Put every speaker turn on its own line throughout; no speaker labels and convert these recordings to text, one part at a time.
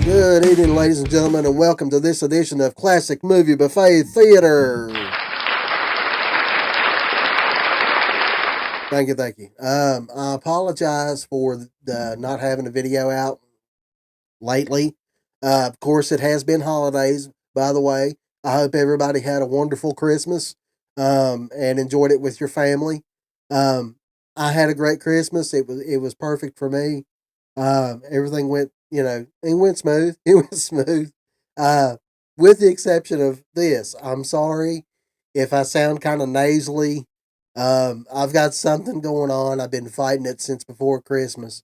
Good evening, ladies and gentlemen, and welcome to this edition of Classic Movie Buffet Theater. Thank you, thank you. I apologize for not having a video out lately. Of course, it has been holidays, by the way. I hope everybody had a wonderful Christmas and enjoyed it with your family. Um, I had a great Christmas. It was perfect for me. Everything went, it went smooth. It went smooth. Uh, with the exception of this, I'm sorry if I sound kind of nasally. I've got something going on. I've been fighting it since before Christmas.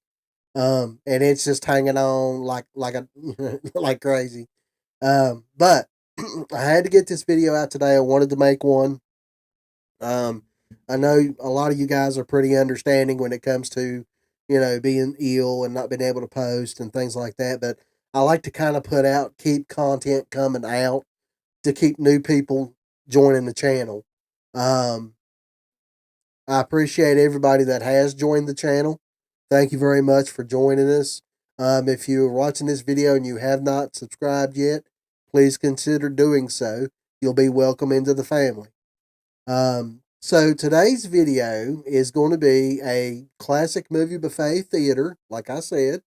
And it's just hanging on like a like crazy. But I had to get this video out today. I wanted to make one. Um, I know a lot of you guys are pretty understanding when it comes to, being ill and not being able to post and things like that. But I like to kind of keep content coming out to keep new people joining the channel. Um, I appreciate everybody that has joined the channel. Thank you very much for joining us. If you're watching this video and you have not subscribed yet, please consider doing so. You'll be welcome into the family. So today's video is going to be a classic movie buffet theater, like I said.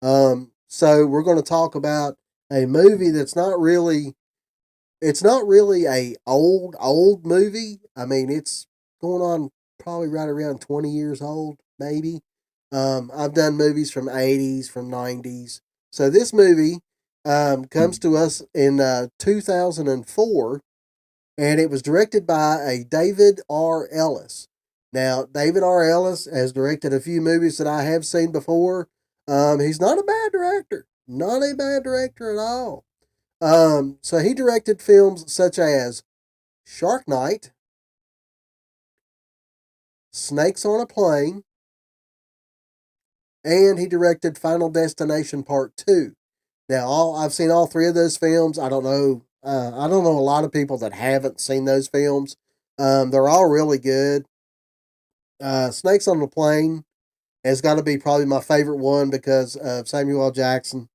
So we're going to talk about a movie that's not really it's not really a old movie. I mean, it's going on probably right around 20 years old, maybe. I've done movies from 80s, from 90s. So this movie comes to us in 2004, and it was directed by a David R. Ellis. Now, David R. Ellis has directed a few movies that I have seen before. He's not a bad director, not a bad director at all. So he directed films such as Shark Night, Snakes on a Plane, and he directed Final Destination Part 2. Now, I've seen all three of those films. I don't know. I don't know a lot of people that haven't seen those films. They're all really good. Snakes on the Plane has got to be probably my favorite one because of Samuel L. Jackson.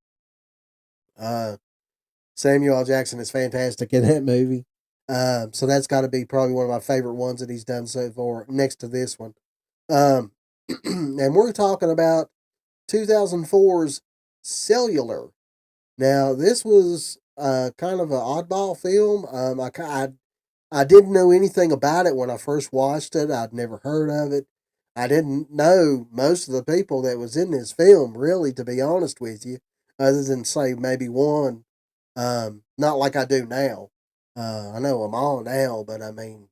Uh, Samuel L. Jackson is fantastic in that movie. So that's got to be probably one of my favorite ones that he's done so far, next to this one. Um, and we're talking about 2004's Cellular. Now, this was kind of an oddball film. I didn't know anything about it when I first watched it. I'd never heard of it. I didn't know most of the people that was in this film, really, to be honest with you, other than say maybe one. Not like I do now. I know them all now, but I mean,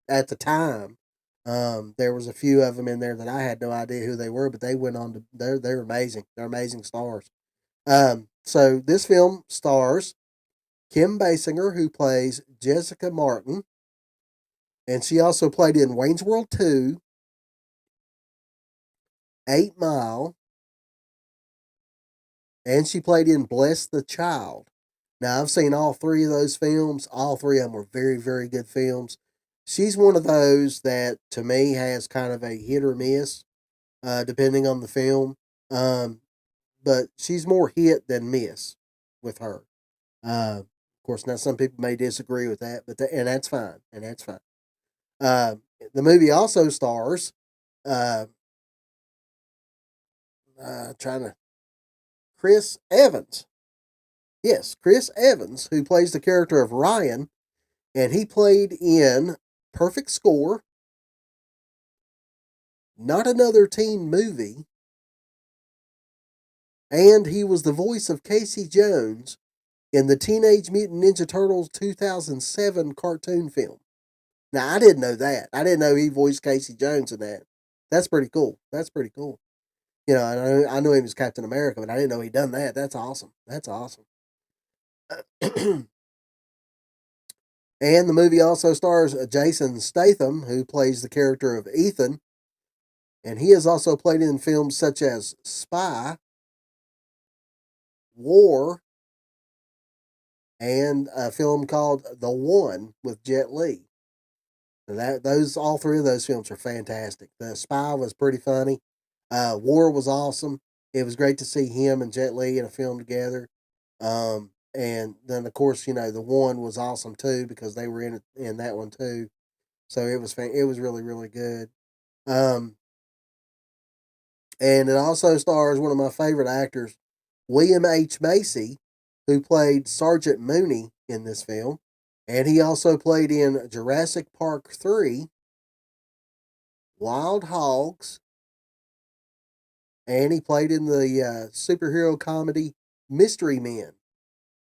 at the time, there was a few of them in there that I had no idea who they were, but they went on to they're amazing. They're amazing stars. So this film stars Kim Basinger, who plays Jessica Martin, and she also played in Wayne's World 2, 8 Mile, and she played in Bless the Child. Now, I've seen all three of those films. All three of them were very, very good films. She's one of those that, to me, has kind of a hit or miss, depending on the film. Um, but she's more hit than miss with her. Of course, now some people may disagree with that, and that's fine, and that's fine. Uh, the movie also stars, uh, trying to Chris Evans. Yes, Chris Evans, who plays the character of Ryan, and he played in Perfect Score, Not Another Teen Movie, and he was the voice of Casey Jones in the Teenage Mutant Ninja Turtles 2007 cartoon film. Now, I didn't know that. I didn't know he voiced Casey Jones in that. That's pretty cool. That's pretty cool. I knew he was Captain America, but I didn't know he'd done that. That's awesome. That's awesome. And the movie also stars Jason Statham, who plays the character of Ethan, and he has also played in films such as Spy, War, and a film called The One with Jet Li. And those all three of those films are fantastic. The Spy was pretty funny. War was awesome, It was great to see him and Jet Li in a film together. And then of course, the one was awesome too because they were in that one too. So it was really really good. Um, and it also stars one of my favorite actors, William H Macy, who played Sergeant Mooney in this film, and he also played in Jurassic Park 3, Wild Hogs, and he played in the superhero comedy Mystery Men.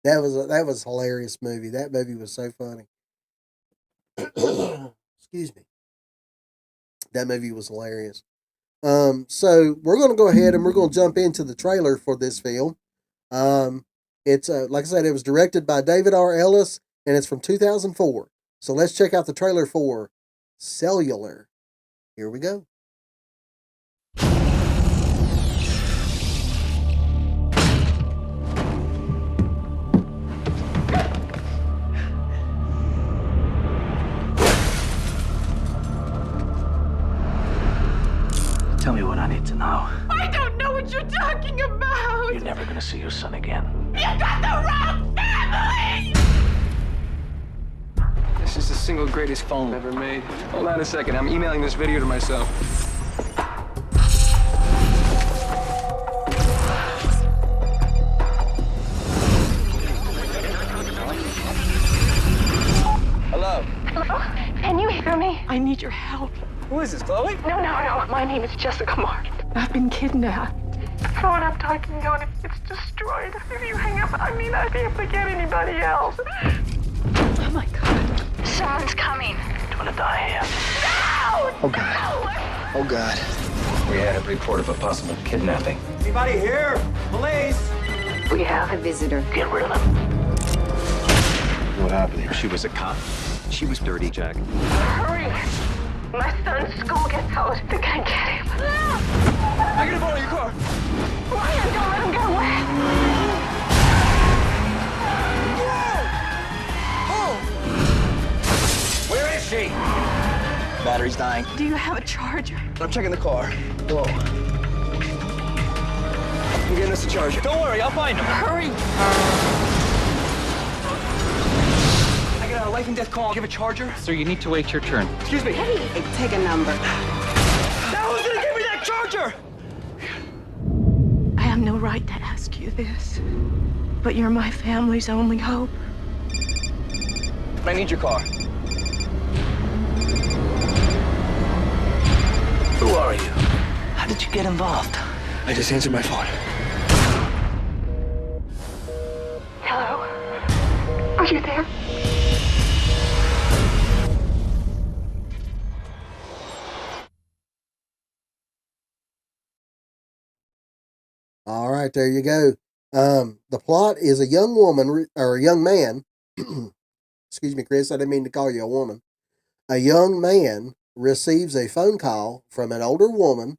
That was a hilarious movie. That movie was so funny. Excuse me. That movie was hilarious. So we're going to go ahead and we're going to jump into the trailer for this film. Um, it's like I said, it was directed by David R. Ellis, and it's from 2004. So let's check out the trailer for Cellular. Here we go.
Tell me what I need to know.
I don't know what you're talking about.
You're never gonna see your son again.
You got the wrong family!
This is the single greatest phone ever made. Hold on a second, I'm emailing this video to myself. Hello?
Hello? Can you hear me? I need your help.
Who is this, Chloe?
No. My name is Jessica Martin. I've been kidnapped. The phone I'm talking on, it's destroyed. If you hang up, I'd be able to get anybody else. Oh my God. Someone's coming.
You're gonna die here.
No!
Oh, God.
No!
Oh, God.
We had a report of a possible kidnapping.
Anybody here? Police!
We have a visitor.
Get rid of them.
What happened?
She was a cop. She was dirty, Jack.
Hurry! My son's school gets out. They're gonna get him.
I gotta follow your car.
Ryan, don't let him get away.
Where is she? Battery's dying.
Do you have a charger?
I'm checking the car. Whoa. I'm getting us a charger. Don't worry, I'll find him.
Hurry!
I got a life and death call. Give a charger.
Sir, you need to wait your turn.
Excuse me.
Take a number.
Now who's gonna give me that charger?
I have no right to ask you this, but you're my family's only hope.
I need your car.
Who are you? How did you get involved?
I just answered my phone.
Hello? Are you there?
All right, there you go. The plot is a young woman or a young man. Excuse me, Chris. I didn't mean to call you a woman. A young man receives a phone call from an older woman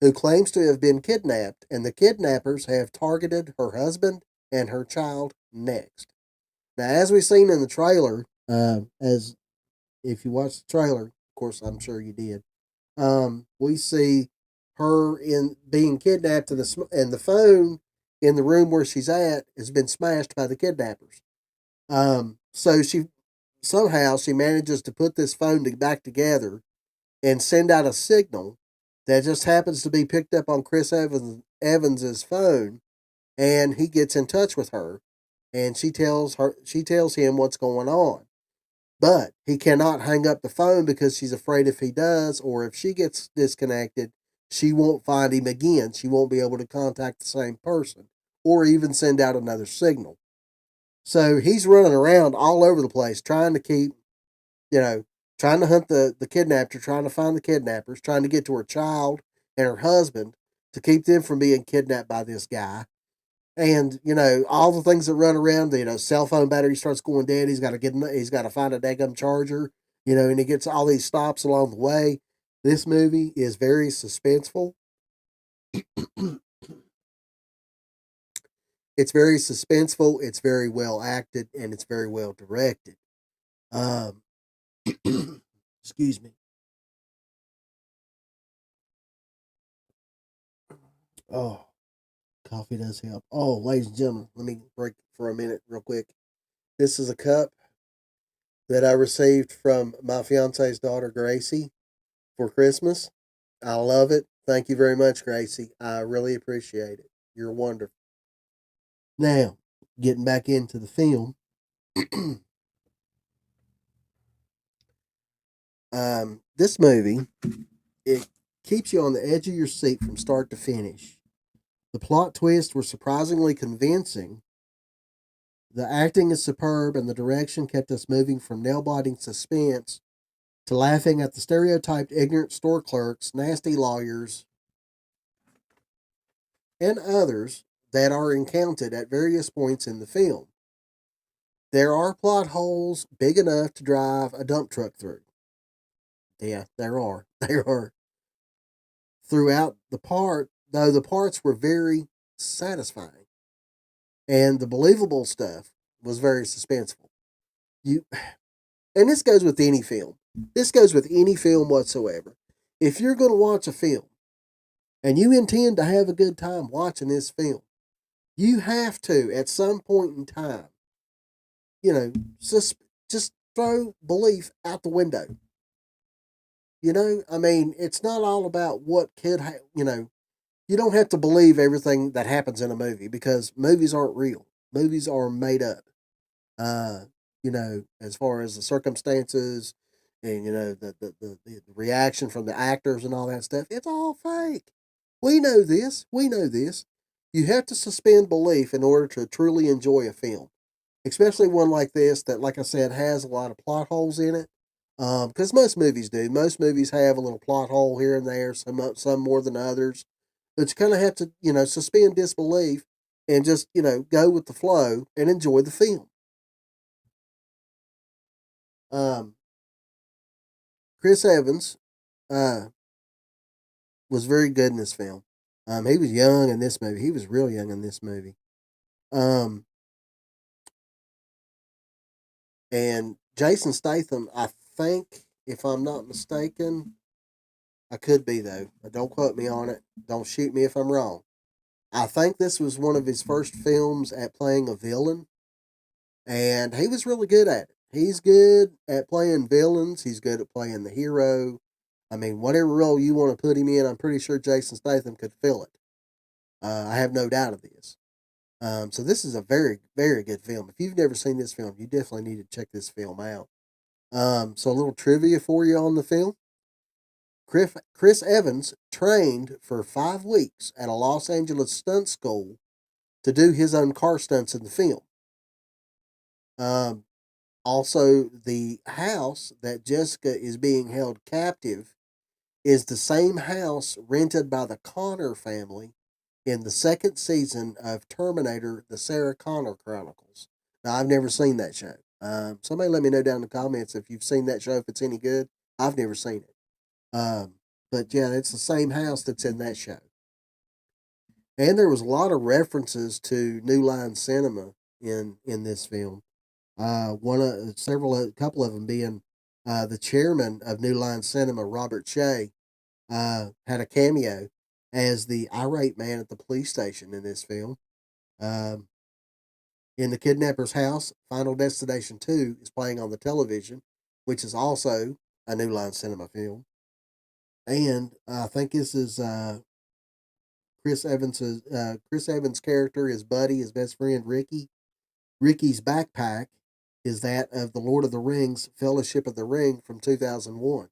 who claims to have been kidnapped, and the kidnappers have targeted her husband and her child next. Now, as we've seen in the trailer, as if you watched the trailer, of course, I'm sure you did. We see her in being kidnapped, and the phone in the room where she's at has been smashed by the kidnappers. So she manages to put this phone back together and send out a signal that just happens to be picked up on Chris Evans's phone, and he gets in touch with her, and she tells him what's going on. But he cannot hang up the phone because she's afraid if he does, or if she gets disconnected, she won't find him again. She won't be able to contact the same person or even send out another signal. So he's running around all over the place trying to keep, trying to hunt the kidnapper, trying to find the kidnappers, trying to get to her child and her husband to keep them from being kidnapped by this guy. And, all the things that run around, cell phone battery starts going dead. He's got to find a daggum charger, and he gets all these stops along the way. This movie is very suspenseful. It's very suspenseful. It's very well acted, and it's very well directed. Um, excuse me. Oh, Coffee does help. Oh, ladies and gentlemen, let me break for a minute real quick. This is a cup that I received from my fiance's daughter, Gracie, for Christmas. I love it. Thank you very much, Gracie. I really appreciate it. You're wonderful. Now, getting back into the film, this movie, it keeps you on the edge of your seat from start to finish. The plot twists were surprisingly convincing. The acting is superb, and the direction kept us moving from nail biting suspense to laughing at the stereotyped ignorant store clerks, nasty lawyers, and others that are encountered at various points in the film. There are plot holes big enough to drive a dump truck through. Yeah, there are. There are. Throughout the part, though the parts were very satisfying. And the believable stuff was very suspenseful. You and this goes with any film. This goes with any film whatsoever. If you're going to watch a film and you intend to have a good time watching this film, you have to, at some point in time, just throw belief out the window. I mean, it's not all about what you don't have to believe everything that happens in a movie because movies aren't real. Movies are made up. Uh, as far as the circumstances and the reaction from the actors and all that stuff, it's all fake. We know this. We know this. You have to suspend belief in order to truly enjoy a film, especially one like this that, like I said, has a lot of plot holes in it. Because most movies do. Most movies have a little plot hole here and there, some more than others. But you kind of have to, suspend disbelief and just, go with the flow and enjoy the film. Um, Chris Evans uh, was very good in this film. He was young in this movie. He was real young in this movie. Um, and Jason Statham, I think, if I'm not mistaken, I could be though. Don't quote me on it. Don't shoot me if I'm wrong. I think this was one of his first films at playing a villain, and he was really good at it. He's good at playing villains. He's good at playing the hero. I mean, whatever role you want to put him in, I'm pretty sure Jason Statham could fill it. I have no doubt of this. So this is a very, very good film. If you've never seen this film, you definitely need to check this film out. So a little trivia for you on the film. Chris Evans trained for 5 weeks at a Los Angeles stunt school to do his own car stunts in the film. Um, Also, the house that Jessica is being held captive is the same house rented by the Connor family in the second season of Terminator: The Sarah Connor Chronicles. Now, I've never seen that show. Somebody let me know down in the comments if you've seen that show, if it's any good. I've never seen it. Um, but yeah, it's the same house that's in that show. And there was a lot of references to New Line Cinema in this film. A couple of them being the chairman of New Line Cinema, Robert Shea, had a cameo as the irate man at the police station in this film. Um, in the kidnapper's house, Final Destination 2 is playing on the television, which is also a New Line Cinema film. And I think this is Chris Evans' character, his buddy, his best friend Ricky. Ricky's backpack is that of the Lord of the Rings Fellowship of the Ring from 2001.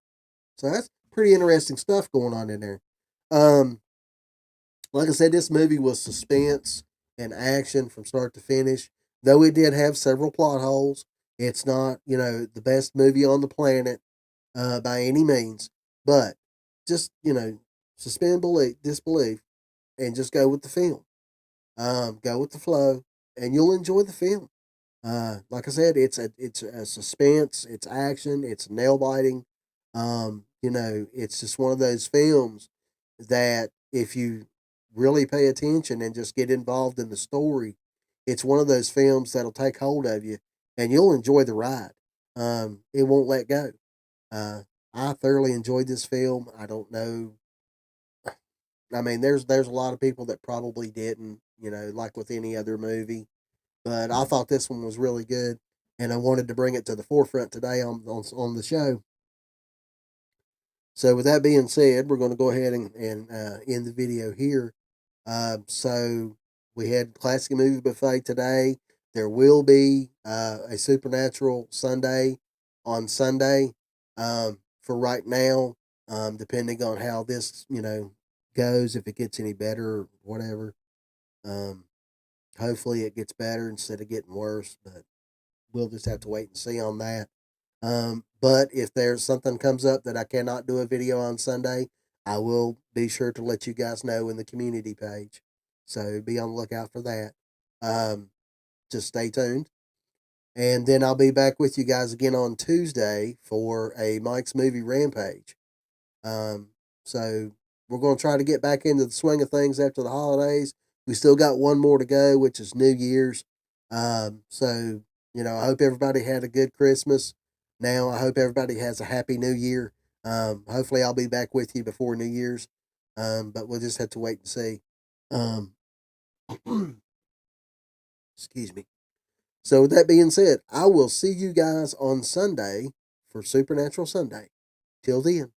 So that's pretty interesting stuff going on in there. Um, like I said, this movie was suspense and action from start to finish. Though it did have several plot holes, it's not, the best movie on the planet by any means. But just, suspend disbelief and just go with the film. Go with the flow, and you'll enjoy the film. Like I said, it's a suspense, it's action, it's nail biting. It's just one of those films that if you really pay attention and just get involved in the story, it's one of those films that'll take hold of you and you'll enjoy the ride. It won't let go. Uh, I thoroughly enjoyed this film. I don't know. I mean, there's a lot of people that probably didn't, like with any other movie. But I thought this one was really good, and I wanted to bring it to the forefront today on the show. So with that being said, we're going to go ahead and end the video here. So we had Classic Movie Buffet today. There will be a Supernatural Sunday on Sunday. For right now, depending on how this goes, if it gets any better or whatever. Um, Hopefully it gets better instead of getting worse, but we'll just have to wait and see on that. But if there's something comes up that I cannot do a video on Sunday, I will be sure to let you guys know in the community page. So be on the lookout for that. Um, just stay tuned. And then I'll be back with you guys again on Tuesday for a Mike's Movie Rampage. So we're going to try to get back into the swing of things after the holidays. We still got one more to go, which is New Year's. So, I hope everybody had a good Christmas. Now, I hope everybody has a happy New Year. Hopefully, I'll be back with you before New Year's. But we'll just have to wait and see. Um, excuse me. So, with that being said, I will see you guys on Sunday for Supernatural Sunday. Till then.